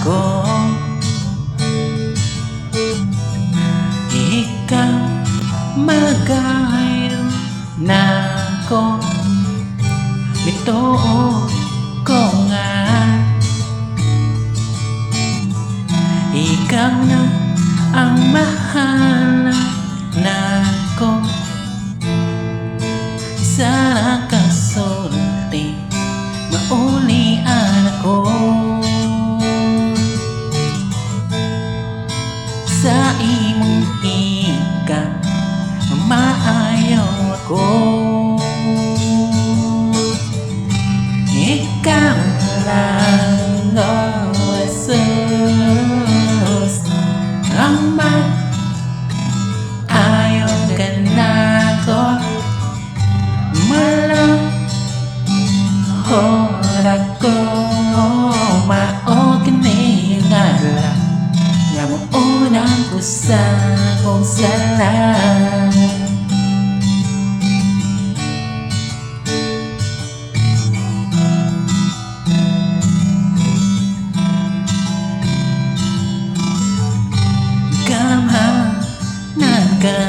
ko. Ikaw magayo na ko, bituo ko nga. Ikaw na ang mahal na ko. Sana kasulti maulian ako sa imong ika, maayaw ako. Ikaw lang Jesus ang ayaw ka na ko. Hora ko mao kini nga lang nga maunang ko sa kong sala. Gamhanan ka,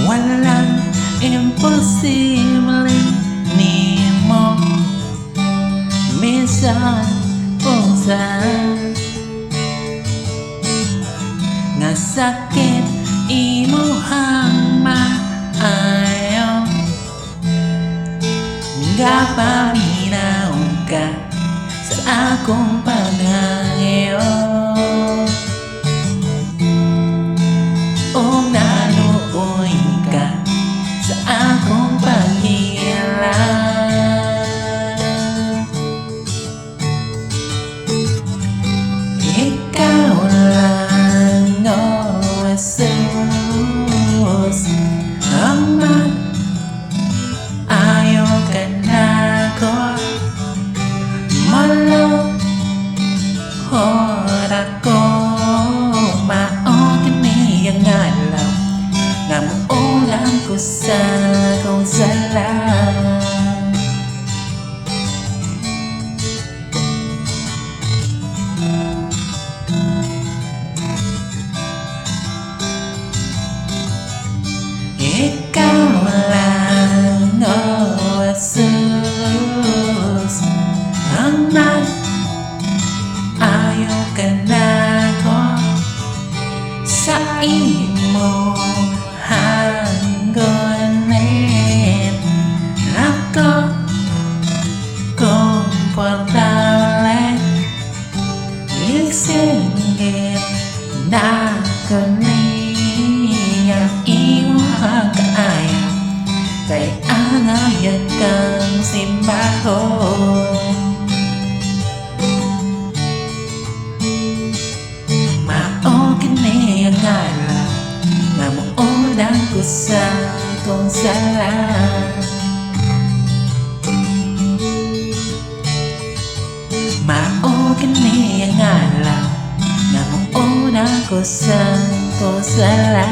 walang imposible nimo. Minsan punsan nga sakit imuhang maayaw, nga paminaw ka sa akong paghayo. O naluoy ka sa akong paghilang. Ikaw lang, oh Jesus, ang ayaw ka na ko. Hora ko mao kini ang alaw nga maulang ko sa kong sala. Ikaw lang, oh Jesus, ang ayaw ka na ko sa imo hanggonet. Ako komportable isingit na ko niya imo kaaya, kay angayag kang simbahon. Nga maulang ko sa kong sala. Mao kini ang alaw nga maulang ko sa kong sala.